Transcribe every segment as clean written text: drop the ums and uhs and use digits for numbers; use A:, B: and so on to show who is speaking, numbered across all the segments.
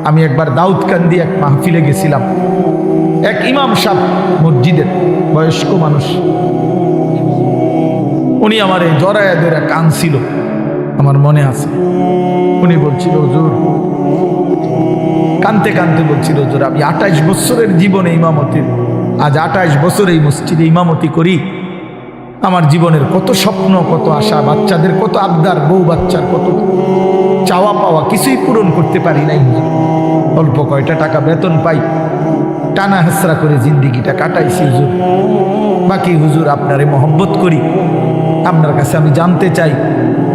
A: আমি একবার দাউদকান্দি এক মাহফিলে গেছিলাম। এক ইমাম সাহেব মসজিদের বয়স্ক মানুষ, উনি আমার এই জড়ায়া ধরে কাঁদছিল, আমার মনে আছে। উনি বলছিল, হুজুর, কানতে কানতে বলছিল, হুজুর, আমি 28 বছরের জীবনে ইমামতির, আজ 28 বছর এই মসজিদে ইমামতি করি। আমার জীবনের কত স্বপ্ন, কত আশা, বাচ্চাদের কত আবদার, বউ বাচ্চার কত চাওয়া পাওয়া, কিছুই পূরণ করতে পারি নাই হুজুর। অল্প কয়টা টাকা বেতন পাই, টানা হেসরা করে জিন্দিগিটা কাটাইছি হুজুর। বাকি হুজুর আপনারে মহব্বত করি, আপনার কাছে আমি জানতে চাই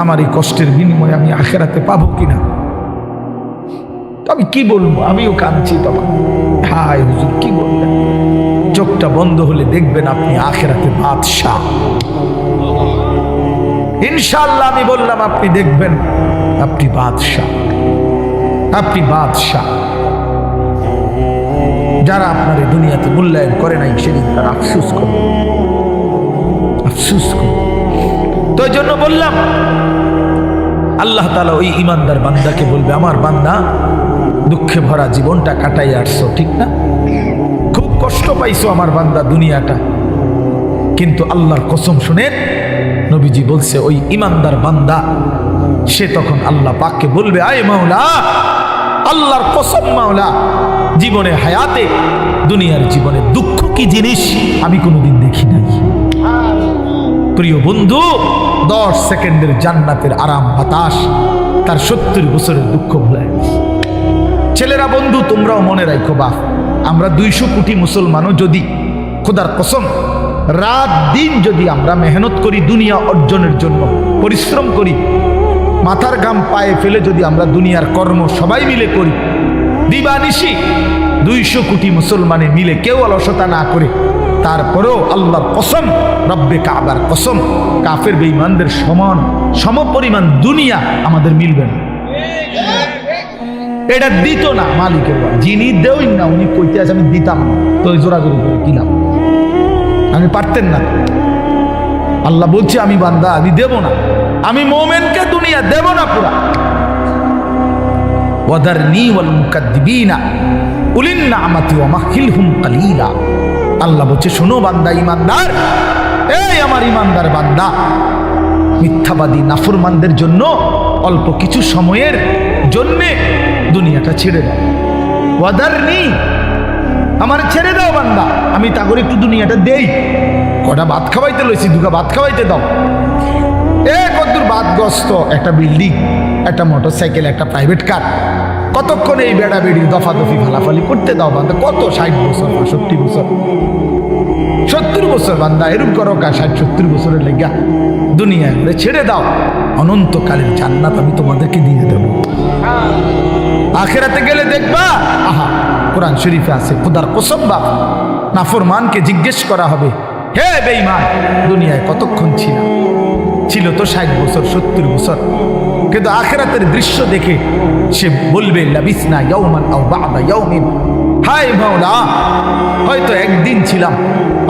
A: আমার এই কষ্টের বিনিময়ে আমি আখেরাতে পাবো কিনা। আমি কি বলবো, আমিও কাঁদছি তখন। হায় হুজুর, কি বলবেন? চোখটা বন্ধ হলে দেখবেন আপনি আখেরাতে বাদশাহ। ইনশাআল্লাহ আমি বললাম, আপনি দেখবেন আপনি বাদশাহ, আপনি বাদশাহ। যারা আপনার এই দুনিয়াতে মূল্যায়ন করে নাই সেদিন তারা আফসোস করে, আফসোস করে। তো এই জন্য বললাম, আল্লাহ তাআলা ওই ইমানদার বান্দাকে বলবে, আমার বান্দা দুঃখে ভরা জীবনটা কাটাই আসছো, ঠিক না? খুব কষ্ট পাইছো আমার বান্দা দুনিয়াটা, কিন্তু আল্লাহর কসম শুনেন, নবীজি বলছে ওই ইমানদার বান্দা সে তখন আল্লাহ পাককে বলবে, আয় মাওলা, আল্লাহর কসম মাওলা, জীবনে হায়াতে দুনিয়ার জীবনে দুঃখ কি জিনিস আমি কোনোদিন দেখি নাই। প্রিয় বন্ধু, 10 সেকেন্ডের জান্নাতের আরাম বাতাস তার 70 বছরের দুঃখ ভুলে। ছেলেরা, বন্ধু, তোমরাও মনে রাখো, বাপ, আমরা 200 কোটি মুসলমানও যদি খোদার কসম রাত দিন যদি আমরা মেহনত করি দুনিয়া অর্জনের জন্য, পরিশ্রম করি, মাথার ঘাম পায়ে ফেলে যদি আমরা দুনিয়ার কর্ম সবাই মিলে করি, দিবানিশি 200 কোটি মুসলমানে মিলে কেউ অলসতা না করে, তারপরেও আল্লাহর কসম, রব্বে কাবার কসম, কাফের বেঈমানদের সমান সমপরিমাণ দুনিয়া আমাদের মিলবে না। এটা দিত না মালিকের, যিনি দেওই না উনি কইতে আছে আমি দিতাম না, তো জোরাজোরি করে দিলাম, আমি পারতেন না। আল্লাহ বলছে, আমি বান্দা আমি দেব না, আমি মোমেনকে দুনিয়া দেব না পুরা। ওয়াদারনি ওয়াল মুকাদ্দিবিনা উলিন নি'মাতি ওয়া মাহিলহুম কালিলা। আল্লাহ বলছে, শোনো বান্দা ইমানদার, এই আমার ইমানদার বান্দা, মিথ্যাবাদী নাফরমানদের জন্য অল্প কিছু সময়ের জন্যে দুনিয়াটা ছেড়ে দাও। ওয়াদারনি, আমার ছেড়ে দাও বান্দা, আমি তা করে একটু দুনিয়াটা দেই। কটা ভাত খাওয়াইতে লইছি, দুটা ভাত খাওয়াইতে দাও। কতদূর বাদগ্রস্ত একটা বিল্ডিং, একটা মোটরসাইকেল, একটা প্রাইভেট কার, কতক্ষণ এই বেড়া বেড়ি দফাদফি ফালাফালি করতে দাও বান্দা। কত 60 বছর, 65 বছর, 70 বছর বান্দা, এরকম করো কা 60-70 বছরের লেগা দুনিয়া ছেড়ে দাও। অনন্তকালের জান্নাত আমি তোমাদেরকে দিয়ে দেব। আখিরাতে গেলে দেখবা, আহা, কোরআন শরীফে আছে, খোদার কসম বাপ, নাফরমানকে জিজ্ঞেস করা হবে, হে বেঈমান, দুনিয়ায় কতক্ষণ ছিল তো 60 বছর, 70 বছর, কিন্তু আখিরাতের দৃশ্য দেখে সে বলবে, লাবিসনা ইয়াওমান আও বা'দা ইয়াওমিন, হায় মাওলা, হয়তো একদিন ছিলাম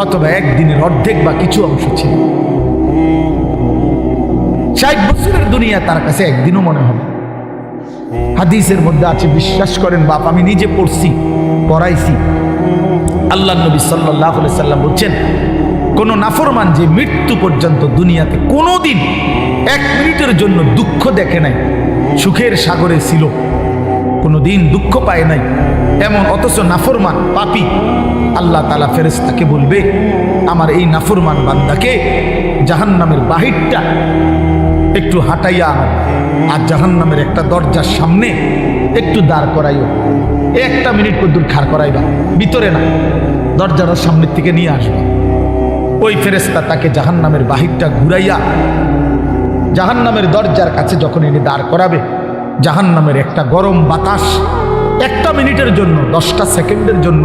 A: অথবা একদিনের অর্ধেক বা কিছু অংশ ছিল। 60 বছরের দুনিয়া তার কাছে একদিনও মনে হবে। হাদিসের মধ্যে আছে, বিশ্বাস করেন বাপ, আমি নিজে পড়ছি, পড়াইছি, আল্লাহ নবী সাল্লাল্লাহু আলাইহি সাল্লাম বলছেন, কোন নাফরমান যে মৃত্যু পর্যন্ত দুনিয়াতে কোনোদিন 1 মিনিটের জন্য দুঃখ দেখে নাই, সুখের সাগরে ছিল, কোনোদিন দুঃখ পায় নাই এমন, অথচ নাফরমান পাপী, আল্লাহ তাআলা ফেরেশতাকে বলবে, আমার এই নাফরমান বান্দাকে জাহান্নামের বাহিরটা একটু হাঁটাইয়া আনো, আর জাহান্নামের একটা দরজার সামনে একটু দাঁড় করাইও। 1 মিনিট কদ্দুর খাড় করাইবা, ভিতরে না, দরজার সামনের থেকে নিয়ে আসবা। ওই ফেরেশতা তাকে জাহান্নামের বাহিরটা ঘুরাইয়া জাহান্নামের দরজার কাছে যখন এনে দাঁড় করাবে, জাহান্নামের একটা গরম বাতাস 1 মিনিটের জন্য, 10টা সেকেন্ডের জন্য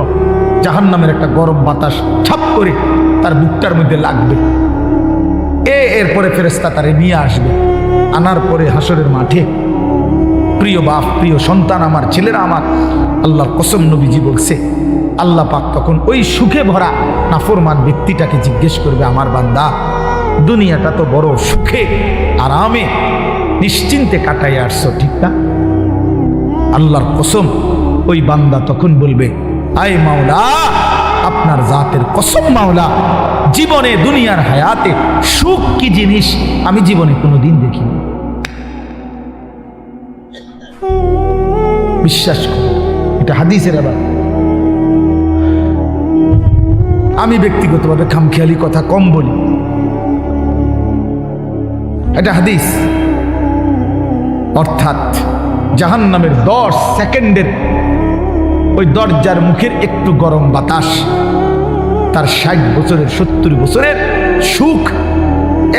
A: জাহান্নামের একটা গরম বাতাস ছাপ করে তার বুকটার মধ্যে লাগবে। এরপরে ফেরেশতা তারে নিয়ে আসবে, আনার পরে হাসরের মাঠে, প্রিয় বাপ, প্রিয় সন্তান, আমার ছেলেরা আমার, আল্লাহর কসম নবীজি বলছে, আল্লাহ পাক তখন ওই সুখে ভরা নাফরমান ব্যক্তিটাকে জিজ্ঞেস করবে, আমার বান্দা, দুনিয়াটা তো বড় সুখে আরামে নিশ্চিন্তে কাটাই আসছো, ঠিক না? আল্লাহর কসম ওই বান্দা তখন বলবে, আয় মাওলা, আপনার জাতের কসম মাওলা, জীবনে দুনিয়ার হায়াতে সুখ কি জিনিস আমি জীবনে কোনোদিন দেখিনি। বিশ্বাস করি, এটা হাদিসের। আবার আমি ব্যক্তিগতভাবে খামখেয়ালি কথা কম বলি, এটা হাদিস। অর্থাৎ জাহান্নামের 10 সেকেন্ডের ওই দরজার মুখের একটু গরম বাতাস তার 60 বছরের 70 বছরের সুখ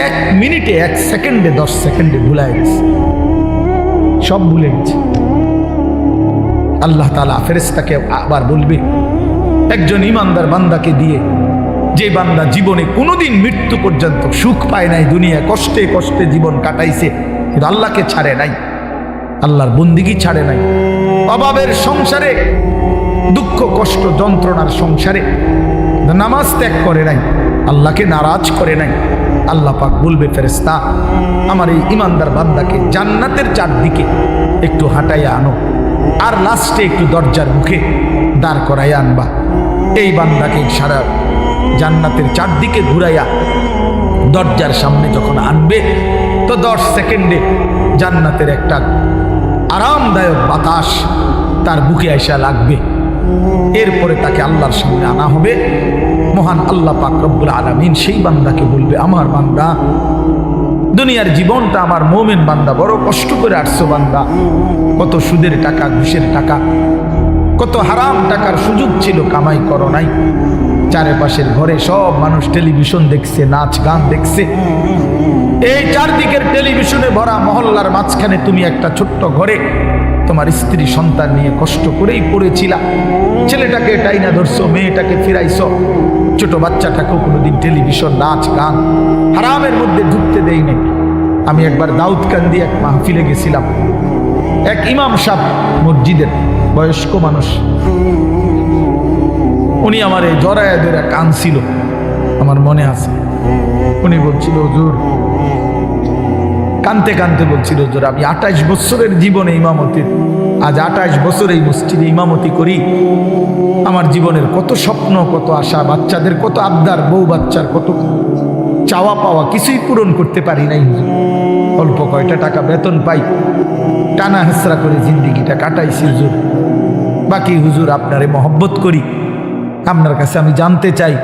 A: 1 মিনিটে 1 সেকেন্ডে 10 সেকেন্ডে ভুলে গেছে, সব ভুলে গেছে। আল্লাহ তাআলা ফেরেশতাকে আবার বলবে একজন ইমানদার বান্দাকে দিয়ে, যে বান্দা জীবনে কোনোদিন মৃত্যু পর্যন্ত সুখ পায় নাই, দুনিয়া কষ্টে কষ্টে জীবন কাটাইছে, কিন্তু আল্লাহকে ছাড়ে নাই, আল্লাহর বন্দিগি ছাড়ে নাই, অভাবের সংসারে, দুঃখ কষ্ট যন্ত্রণার সংসারে নামাজ ত্যাগ করে নাই, আল্লাহকে নারাজ করে নাই, আল্লাহ পাক বলবে ফেরেশতা আমার এই ইমানদার বান্দাকে জান্নাতের চারদিকে একটু হাঁটাইয়া আনো, আর লাস্টে একটু দরজার মুখে দাঁড় করাইয়া আনবা। এই বান্দাকে সারা জান্নাতের চারদিকে ঘুরাইয়া দরজার সামনে যখন আনবে তো 10 সেকেন্ডে জান্নাতের একটা আরামদায়ক বাতাস তার বুকে আইসা লাগবে। এরপরে তাকে আল্লাহর সামনে আনা হবে। মহান আল্লাহ পাক রব্বুল আলামিন সেই বান্দাকে বলবে, আমার বান্দা, দুনিয়ার জীবনটা আমার মুমিন বান্দা বড় কষ্ট করে আসছো বান্দা, কত সুদের টাকা, ঘুষের টাকা, কত হারাম টাকার সুযোগ ছিল, কামাই করো নাই। চারপাশের ঘরে সব মানুষ টেলিভিশন দেখছে, নাচ গান দেখছে, এই চারদিকের টেলিভিশনে ভরা মহল্লার মাঝখানে তুমি একটা ছোট্ট ঘরে তোমার স্ত্রী সন্তান নিয়ে কষ্ট করেই পড়েছিলা। ছেলেটাকে টাইনা ধরছো, মেয়েটাকে ফিরাইছো, ছোট বাচ্চাটাকেও কোনোদিন টেলিভিশন, নাচ গান, হারামের মধ্যে ঢুকতে দেই নাই। আমি একবার দাউদকান্দি এক মাহফিলে গেছিলাম, এক ইমাম সাহেব মসজিদের বয়স্ক মানুষ, উনি আমার এই জড়ায় ধরে কাঁদছিল, আমার মনে আছে। উনি বলছিল, হুজুর, কানতে কানতে বলছিল, হুজুর আমি 28 বছরের জীবনে ইমামতির, আজ 28 বছর এই মসজিদে ইমামতি করি, আমার জীবনের কত স্বপ্ন, কত আশা, বাচ্চাদের কত আবদার, বউ বাচ্চার কত চাওয়া পাওয়া, কিছুই পূরণ করতে পারি নাই হুজুর। অল্প কয়টা টাকা বেতন পাই, টানা হেসরা করে জিন্দিগিটা কাটাইছি হুজুর। বাকি হুজুর আপনারে মহব্বত করি, আপনার কাছে আমি জানতে চাই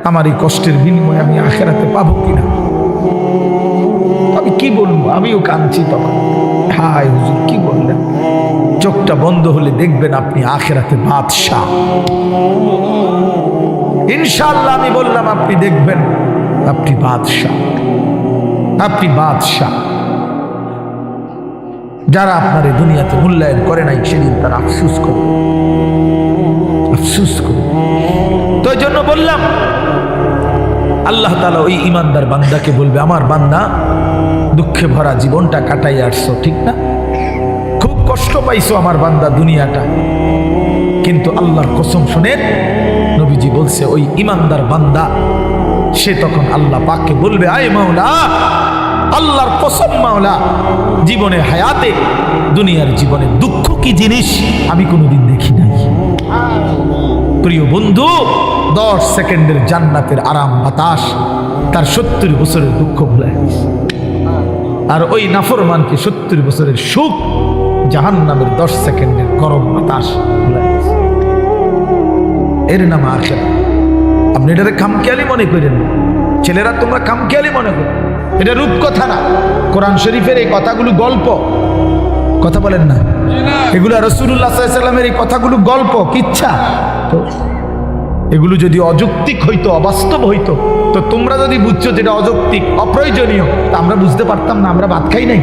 A: আমার এই কষ্টের বিনিময়ে আমি আখিরাতে পাবো কিনা। আমি কি বলবো, আমিও কাঁদছি তখন। হায় হুজুর, কি বললেন? চোখটা বন্ধ হলে দেখবেন আপনি আখিরাতে বাদশাহ। ইনশাআল্লাহ আমি বললাম, আপনি দেখবেন আপনি বাদশাহ, আপনি বাদশাহ। যারা আপনার এই দুনিয়াতে মূল্যায়ন করে নাই, সেদিন তারা আফসুস করবে, আফসুস করবে। তো এই জন্য বললাম, আল্লাহ তাআলা ওই ইমানদার বান্দাকে বলবে, আমার বান্দা, দুঃখে ভরা জীবনটা কাটাই আসছো, ঠিক না? খুব কষ্ট পাইছো আমার বান্দা দুনিয়াটা, কিন্তু আল্লাহর কসম শুনেন, নবীজি বলছে ওই ইমানদার বান্দা সে তখন আল্লাহ পাককে বলবে, আয় মাওলা, আল্লাহর কসম মাওলা, জীবনে হায়াতে, দুনিয়ার জীবনে দুঃখ কি জিনিস আমি কোনোদিন দেখি নাই। প্রিয় বন্ধু, 10 সেকেন্ডের জান্নাতের আরাম বাতাস তার 70 বছরের দুঃখ ভুলে গেছে। আর ওই নাফরমানকে 70 বছরের সুখ জাহান্নামের 10 সেকেন্ডের গরম বাতাস ভুলে গেছে। এর নাম আখিরাত। আপনি এটাকে খামখেয়ালি মনে করেন, ছেলেরা তোমরা খামখেয়ালি মনে করো, এটা রূপকথা না। কোরআন শরীফের এই কথাগুলো গল্প, কথা বলেন না, এগুলো রাসূলুল্লাহ সাল্লাল্লাহু আলাইহি ওয়াসাল্লামের এই কথাগুলো গল্প, কিচ্ছা। তো এগুলো যদি অযৌক্তিক হইতো, অবাস্তব হইতো, তো তোমরা যদি বুঝছো যেটা অযৌক্তিক, অপ্রয়োজনীয়, তা আমরা বুঝতে পারতাম না, আমরা ভাত খাই নাই।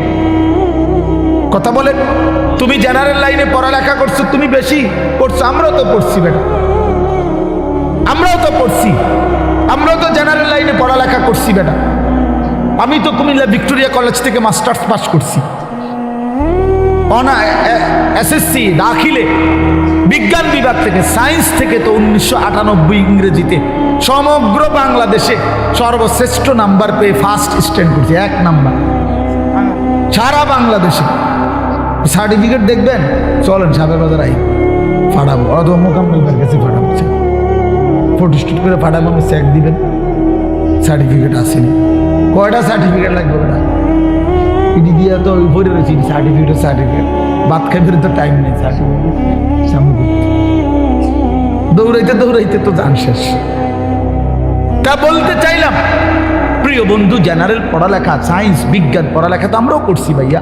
A: কথা বলেন, তুমি জেনারেল লাইনে পড়ালেখা করছো, তুমি বেশি পড়ছো, আমরাও তো পড়ছি বেটা, আমরাও তো পড়ছি, আমরাও তো জেনারেল লাইনে পড়ালেখা করছি বেটা। আমি তো কুমিল্লা ভিক্টোরিয়া কলেজ থেকে মাস্টার্স পাস করছি, এসএসসি দাখিলে বিজ্ঞান বিভাগ থেকে, সায়েন্স থেকে তো 1998 ইংরেজিতে সমগ্র বাংলাদেশে সর্বশ্রেষ্ঠ নাম্বার পেয়ে ফার্স্ট স্ট্যান্ড করছি, 1 নাম্বার সারা বাংলাদেশে। সার্টিফিকেট দেখবেন, চলেন সাবের বাজার আই ফাটাবো, অথবা মোকাম্মেলবার কাছে ফাটাবো, ফটোস্টুট করে ফাটাবো, আমি চেক দিবেন সার্টিফিকেট আসেনি। কয়টা সার্টিফিকেট লাগবে না, পিডি দিয়ে তো ভরে রয়েছি সার্টিফিকেট, ভাত খাইতে তো টাইম নেই, সার্টিফিকেট সামনে দৌড়াইতে দৌড়াইতে তো জান শেষ। তা বলতে চাইলাম প্রিয় বন্ধু, জেনারেল পড়ালেখা, সায়েন্স, বিজ্ঞান পড়ালেখা তো আমরাও করছি ভাইয়া।